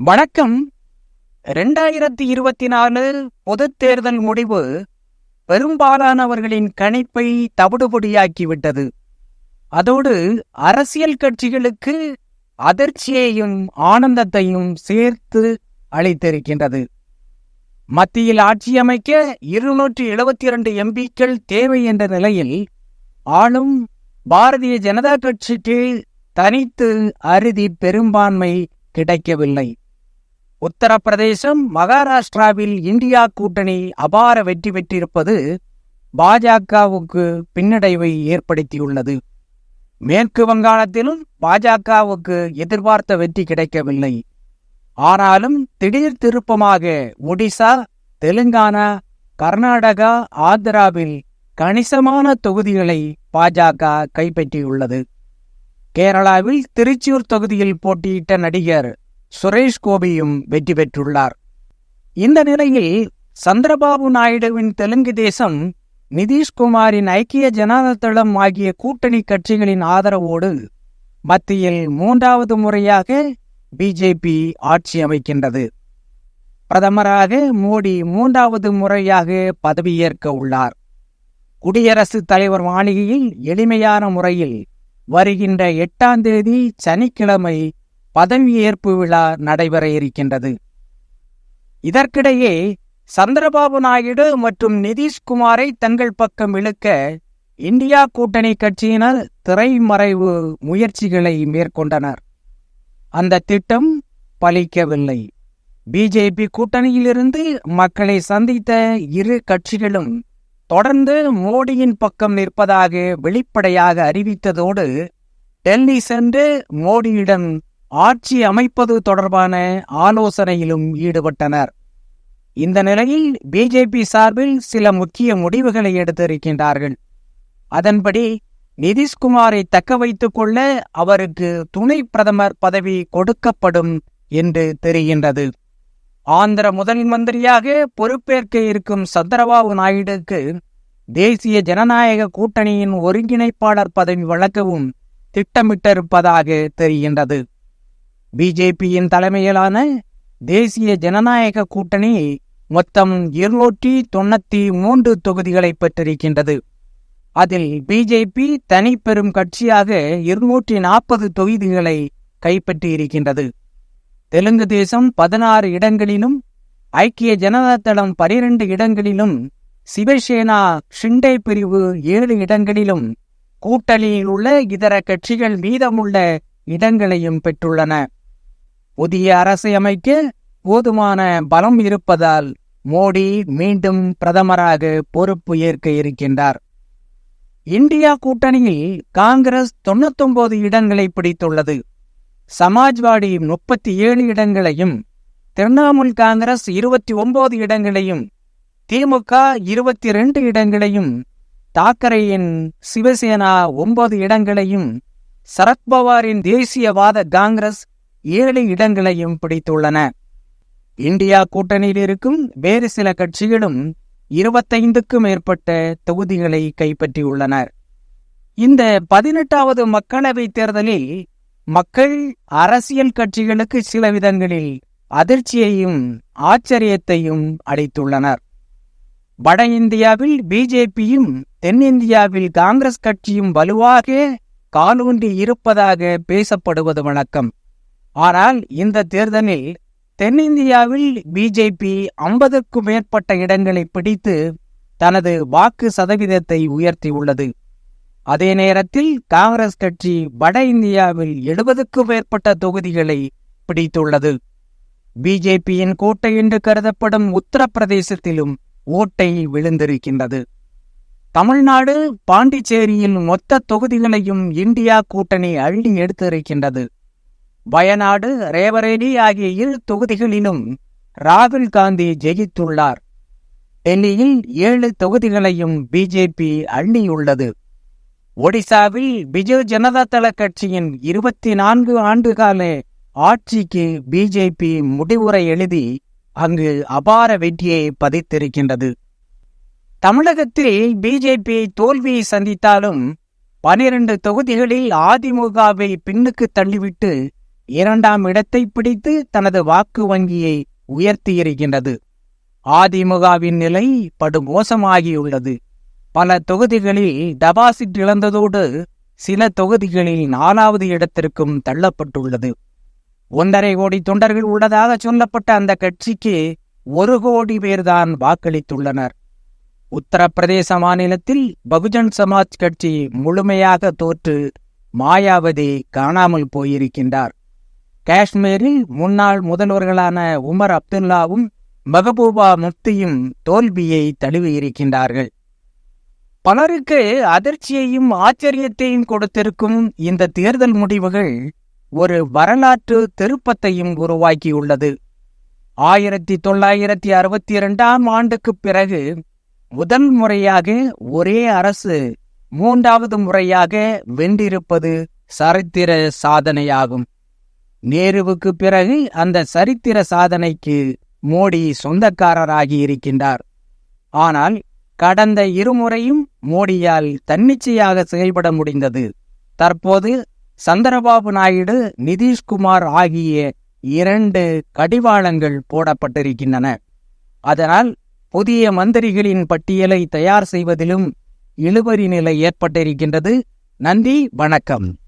வணக்கம். 2024 பொதுத் தேர்தல் முடிவு பெரும்பாலானவர்களின் கணிப்பை தவிடுபொடியாக்கிவிட்டது. அதோடு அரசியல் கட்சிகளுக்கு அதிர்ச்சியையும் ஆனந்தத்தையும் சேர்த்து அளித்திருக்கின்றது. மத்தியில் ஆட்சியமைக்க 272 எம்பிக்கள் தேவை என்ற நிலையில் ஆளும் பாரதிய ஜனதா கட்சிக்கு தனித்து அறுதி பெரும்பான்மை கிடைக்கவில்லை. உத்தரப்பிரதேசம், மகாராஷ்டிராவில் இந்தியா கூட்டணி அபார வெற்றி பெற்றிருப்பது பாஜகவுக்கு பின்னடைவை ஏற்படுத்தியுள்ளது. மேற்கு வங்காளத்திலும் பாஜகவுக்கு எதிர்பார்த்த வெற்றி கிடைக்கவில்லை. ஆனாலும் திடீர் திருப்பமாக ஒடிசா, தெலுங்கானா, கர்நாடகா, ஆந்திராவில் கணிசமான தொகுதிகளை பாஜக கைப்பற்றியுள்ளது. கேரளாவில் திருச்சூர் தொகுதியில் போட்டியிட்ட நடிகர் சுரேஷ் கோபியும் வெற்றி பெற்றுள்ளார். இந்த நிலையில் சந்திரபாபு நாயுடுவின் தெலுங்கு தேசம், நிதிஷ்குமாரின் ஐக்கிய ஜனதா தளம் ஆகிய கூட்டணி கட்சிகளின் ஆதரவோடு மத்தியில் 3வது முறையாக பிஜேபி ஆட்சி அமைக்கின்றது. பிரதமராக மோடி 3வது முறையாக பதவியேற்க உள்ளார். குடியரசுத் தலைவர் மாளிகையில் எளிமையான முறையில் வருகின்ற 8ஆம் தேதி சனிக்கிழமை பதவியேற்பு விழா நடைபெற இருக்கின்றது. இதற்கிடையே சந்திரபாபு நாயுடு மற்றும் நிதிஷ்குமாரை தங்கள் பக்கம் இழுக்க இந்தியா கூட்டணி கட்சியினர் திரைமறைவு முயற்சிகளை மேற்கொண்டனர். அந்த திட்டம் பலிக்கவில்லை. பிஜேபி கூட்டணியிலிருந்து மக்களை சந்தித்த இரு கட்சிகளும் தொடர்ந்து மோடியின் பக்கம் நிற்பதாக வெளிப்படையாக அறிவித்ததோடு டெல்லி சென்று மோடியிடம் ஆட்சி அமைப்பது தொடர்பான ஆலோசனையிலும் ஈடுபட்டனர். இந்த நிலையில் பிஜேபி சார்பில் சில முக்கிய முடிவுகளை எடுத்திருக்கின்றார்கள். அதன்படி நிதிஷ்குமாரை தக்க வைத்துக் கொள்ள அவருக்கு துணை பிரதமர் பதவி கொடுக்கப்படும் என்று தெரிகின்றது. ஆந்திர முதல் மந்திரியாக பொறுப்பேற்க இருக்கும் சந்திரபாபு நாயுடுக்கு தேசிய ஜனநாயக கூட்டணியின் ஒருங்கிணைப்பாளர் பதவி வழங்கவும் திட்டமிட்டிருப்பதாக தெரிகின்றது. பிஜேபியின் தலைமையிலான தேசிய ஜனநாயக கூட்டணி மொத்தம் 293 தொகுதிகளை பெற்றிருக்கின்றது. அதில் பிஜேபி தனி பெரும் கட்சியாக 240 தொகுதிகளை கைப்பற்றியிருக்கின்றது. தெலுங்கு தேசம் 16 இடங்களிலும், ஐக்கிய ஜனதா தளம் 12 இடங்களிலும், சிவசேனா ஷிண்டே பிரிவு 7 இடங்களிலும், கூட்டணியில் உள்ள இதர கட்சிகள் மீதமுள்ள இடங்களையும் பெற்றுள்ளன. புதிய அரசை அமைக்க போதுமான பலம் இருப்பதால் மோடி மீண்டும் பிரதமராக பொறுப்பு ஏற்க இருக்கின்றார். இந்தியா கூட்டணியில் காங்கிரஸ் 99 இடங்களை பிடித்துள்ளது. சமாஜ்வாடி 37 இடங்களையும், திரிணாமுல் காங்கிரஸ் 29 இடங்களையும், திமுக 22 இடங்களையும், தாக்கரேயின் சிவசேனா 9 இடங்களையும், சரத்பவாரின் தேசியவாத காங்கிரஸ் 7 இடங்களையும் பிடித்துள்ளன. இந்தியா கூட்டணியில் இருக்கும் வேறு சில கட்சிகளும் 25க்கும் மேற்பட்ட தொகுதிகளை கைப்பற்றியுள்ளனர். இந்த 18வது மக்களவைத் தேர்தலில் மக்கள் அரசியல் கட்சிகளுக்கு சில விதங்களில் அதிர்ச்சியையும் ஆச்சரியத்தையும் அளித்துள்ளனர். வட இந்தியாவில் பிஜேபியும் தென்னிந்தியாவில் காங்கிரஸ் கட்சியும் வலுவாக காலூன்றி இருப்பதாக பேசப்படுவது வழக்கம். ஆனால் இந்த தேர்தலில் தென்னிந்தியாவில் பிஜேபி 50க்கும் மேற்பட்ட இடங்களை பிடித்து தனது வாக்கு சதவீதத்தை உயர்த்தியுள்ளது. அதே நேரத்தில் காங்கிரஸ் கட்சி வட இந்தியாவில் 70க்கும் மேற்பட்ட தொகுதிகளை பிடித்துள்ளது. பிஜேபியின் கோட்டை என்று கருதப்படும் உத்தரப்பிரதேசத்திலும் ஓட்டை விழுந்திருக்கின்றது. தமிழ்நாடு, பாண்டிச்சேரியில் மொத்த தொகுதிகளையும் இந்தியா கூட்டணி அள்ளி எடுத்திருக்கின்றது. வயநாடு, ரேபரேலி ஆகிய 2 தொகுதிகளிலும் ராகுல் காந்தி ஜெயித்துள்ளார். டெல்லியில் 7 தொகுதிகளையும் பிஜேபி அள்ளியுள்ளது. ஒடிசாவில் பிஜு ஜனதா தள கட்சியின் 24 ஆண்டுகால ஆட்சிக்கு பிஜேபி முடிவுரை எழுதி அங்கு அபார வெற்றியை பதித்திருக்கின்றது. தமிழகத்தில் பிஜேபி தோல்வியை சந்தித்தாலும் 12 தொகுதிகளில் அதிமுகவை பின்னுக்கு தள்ளிவிட்டு இரண்டாம் இடத்தை பிடித்து தனது வாக்கு வங்கியை உயர்த்தியிருக்கின்றது. அதிமுகவின் நிலை படுமோசமாகியுள்ளது. பல தொகுதிகளில் டெபாசிட் இழந்ததோடு சில தொகுதிகளில் 4வது இடத்திற்கும் தள்ளப்பட்டுள்ளது. 1.5 கோடி தொண்டர்கள் உள்ளதாக சொல்லப்பட்ட அந்த கட்சிக்கு 1 கோடி பேர்தான் வாக்களித்துள்ளனர். உத்தரப்பிரதேச மாநிலத்தில் பகுஜன் சமாஜ் கட்சி முழுமையாக தோற்று மாயாவதி காணாமல் போயிருக்கின்றார். காஷ்மீரில் முன்னாள் முதல்வர்களான உமர் அப்துல்லாவும் மெஹபூபா முஃப்தியும் தோல்வியை தழுவியிருக்கின்றார்கள். பலருக்கு அதிர்ச்சியையும் ஆச்சரியத்தையும் கொடுத்திருக்கும் இந்த தேர்தல் முடிவுகள் ஒரு வரலாற்று திருப்பத்தையும் உருவாக்கியுள்ளது. 1962ஆம் ஆண்டுக்குப் பிறகு முதல் முறையாக ஒரே அரசு 3வது முறையாக வென்றிருப்பது சரித்திர சாதனையாகும். நேருவுக்கு பிறகு அந்த சரித்திர சாதனைக்கு மோடி சொந்தக்காரராகி இருக்கின்றார். ஆனால் கடந்த 2 முறையும் மோடியால் தன்னிச்சையாக செயல்பட முடிந்தது. தற்போது சந்திரபாபு நாயுடு, நிதிஷ்குமார் ஆகிய 2 கடிவாளங்கள் போடப்பட்டிருக்கின்றன. அதனால் புதிய மந்திரிகளின் பட்டியலை தயார் செய்வதிலும் இழுபறி நிலை ஏற்பட்டிருக்கின்றது. நன்றி, வணக்கம்.